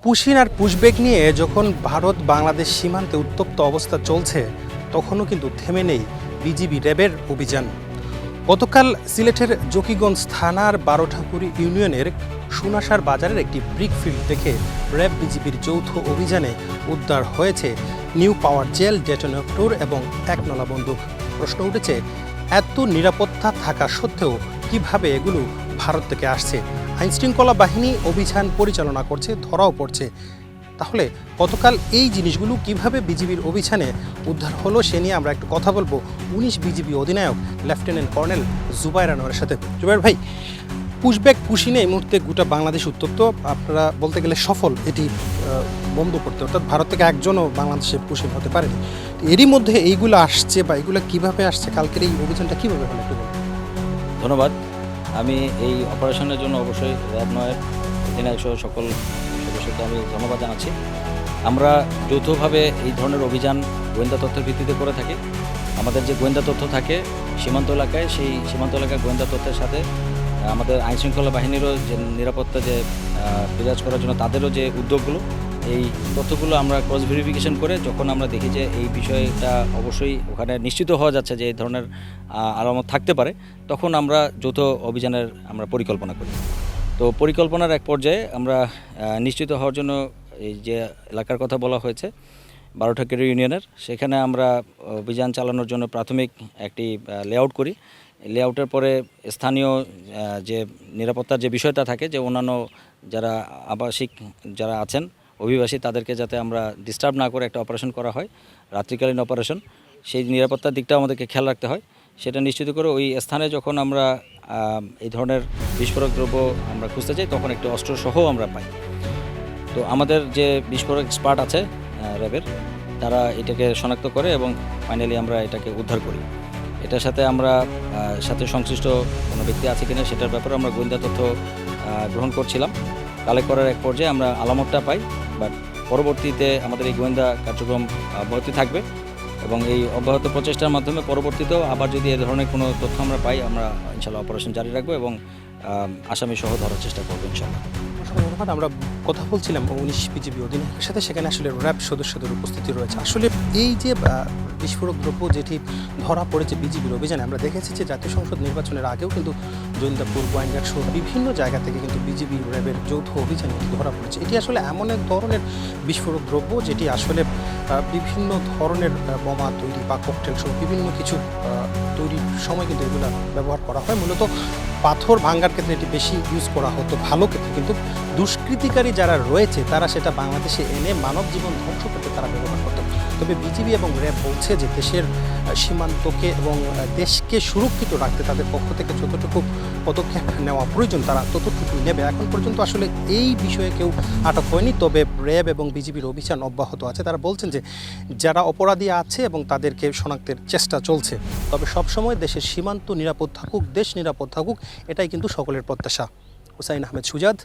Push in আর pushback নিয়ে যখন ভারত বাংলাদেশ সীমান্তে উত্তপ্ত অবস্থা চলছে তখনও কিন্তু থেমে নেই বিজিবি র্যাবের অভিযান। গতকাল সিলেটের জকিগঞ্জ থানার বারোঠাকুড়ি ইউনিয়নের সুনাসার বাজারের একটি ব্রিক ফিল্ড থেকে র্যাব বিজিবির যৌথ অভিযানে উদ্ধার হয়েছে নিউ পাওয়ার জেল, ডেটোনেটর এবং একনলা বন্দুক। প্রশ্ন উঠেছে, এত নিরাপত্তা থাকা সত্ত্বেও কিভাবে এগুলো ভারত থেকে আসছে? আইনশৃঙ্খলা বাহিনী অভিযান পরিচালনা করছে, ধরাও পড়ছে। তাহলে গতকাল এই জিনিসগুলো কিভাবে বিজিবির অভিযানে উদ্ধার হলো সে নিয়ে আমরা একটু কথা বলবো 19 বিজিবি অধিনায়ক লেফটেন্যান্ট কর্নেল জুবাইর আনোয়ারের সাথে। জুবাইর ভাই, পুশব্যাক পুশিনে এই মুহূর্তে গোটা বাংলাদেশ উত্তপ্ত, আপনারা বলতে গেলে সফল এটি বন্ধ করতে, অর্থাৎ ভারত থেকে একজনও বাংলাদেশে পুশিন হতে পারেনি। এরই মধ্যে এইগুলো আসছে বা এইগুলো কিভাবে আসছে, কালকের এই অভিযানটা কীভাবে হলো একটু বলুন। ধন্যবাদ। আমি এই অপারেশনের জন্য অবশ্যই র্যাব নয়ের অধিনায়ক সহ সকল সদস্যকে আমি ধন্যবাদ জানাচ্ছি। আমরা যৌথভাবে এই ধরনের অভিযান গোয়েন্দা তথ্যের ভিত্তিতে করে থাকি। আমাদের যে গোয়েন্দা তথ্য থাকে সীমান্ত এলাকায়, সেই সীমান্ত এলাকার গোয়েন্দা তথ্যের সাথে আমাদের আইনশৃঙ্খলা বাহিনীরও যে নিরাপত্তা যে বিরাজ করার জন্য তাদেরও যে উদ্যোগগুলো, এই তথ্যগুলো আমরা ক্রস ভেরিফিকেশন করে যখন আমরা দেখি যে এই বিষয়টা অবশ্যই ওখানে নিশ্চিত হওয়া যাচ্ছে যে এই ধরনের আলামত থাকতে পারে, তখন আমরা যৌথ অভিযানের আমরা পরিকল্পনা করি। তো পরিকল্পনার এক পর্যায়ে আমরা নিশ্চিত হওয়ার জন্য এই যে এলাকার কথা বলা হয়েছে বারোঠাকুড়ি ইউনিয়নের, সেখানে আমরা অভিযান চালানোর জন্য প্রাথমিক একটি লেআউট করি। লেআউটের পরে স্থানীয় যে নিরাপত্তার যে বিষয়টা থাকে, যে অন্যান্য যারা আবাসিক যারা আছেন অভিবাসী, তাদেরকে যাতে আমরা ডিস্টার্ব না করে একটা অপারেশন করা হয়, রাত্রিকালীন অপারেশন, সেই নিরাপত্তার দিকটাও আমাদেরকে খেয়াল রাখতে হয়। সেটা নিশ্চিত করে ওই স্থানে যখন আমরা এই ধরনের বিস্ফোরক দ্রব্য আমরা খুঁজতে যাই, তখন একটি অস্ত্রসহ আমরা পাই। তো আমাদের যে বিস্ফোরক এক্সপার্ট আছে র্যাবের, তারা এটাকে শনাক্ত করে এবং ফাইনালি আমরা এটাকে উদ্ধার করি। এটার সাথে আমরা সাথে সংশ্লিষ্ট কোনো ব্যক্তি আছে কিনা সেটার ব্যাপারে আমরা গোয়েন্দা তথ্য গ্রহণ করছিলাম। কালেক্ট করার এক পর্যায়ে আমরা আলামতটা পাই, বাট পরবর্তীতে আমাদের এই গোয়েন্দা কার্যক্রম অব্যাহত থাকবে এবং এই অব্যাহত প্রচেষ্টার মাধ্যমে পরবর্তীতেও আবার যদি এ ধরনের কোনো তথ্য আমরা পাই, আমরা ইনশাআল্লাহ অপারেশন জারি রাখবো এবং আসামি সহ ধরার চেষ্টা করবো ইনশাআল্লাহ। ধন্যবাদ। আমরা কথা বলছিলাম 19 বিজিবি অধিনায়কের সাথে, সেখানে আসলে র্যাব সদস্যদের উপস্থিতি রয়েছে। আসলে এই যে বিস্ফোরক দ্রব্য যেটি ধরা পড়েছে বিজিবির অভিযানে, আমরা দেখেছি যে জাতীয় সংসদ নির্বাচনের আগেও কিন্তু জৈন্তাপুর, গোয়াইনঘাট সহ বিভিন্ন জায়গা থেকে কিন্তু বিজিবি র্যাবের যৌথ অভিযানে ধরা পড়েছে। এটি আসলে এমন এক ধরনের বিস্ফোরক দ্রব্য যেটি আসলে বিভিন্ন ধরনের বোমা তৈরি বা ককটেল সহ বিভিন্ন কিছু তৈরির সময় কিন্তু এগুলো ব্যবহার করা হয়। মূলত পাথর ভাঙ্গার ক্ষেত্রে এটি বেশি ইউজ করা হতো, ভালো ক্ষেত্রে, কিন্তু দুষ্কৃতিকারী যারা রয়েছে তারা সেটা বাংলাদেশে এনে মানব জীবন ধ্বংস করতে তারা ব্যবহার করত। তবে বিজিবি এবং র্যাব বলছে যে দেশের সীমান্তকে এবং দেশকে সুরক্ষিত রাখতে তাদের পক্ষ থেকে যতটুকু পদক্ষেপ নেওয়া প্রয়োজন তারা ততটুকু নেবে। এখন পর্যন্ত আসলে এই বিষয়ে কেউ আটক হয়নি, তবে র্যাব এবং বিজিবির অভিযান অব্যাহত আছে। তারা বলছেন যে যারা অপরাধী আছে এবং তাদেরকে শনাক্তের চেষ্টা চলছে, তবে সবসময় দেশের সীমান্ত নিরাপদ থাকুক, দেশ নিরাপদ থাকুক, এটাই কিন্তু সকলের প্রত্যাশা। হুসাইন আহমেদ সুজাদ।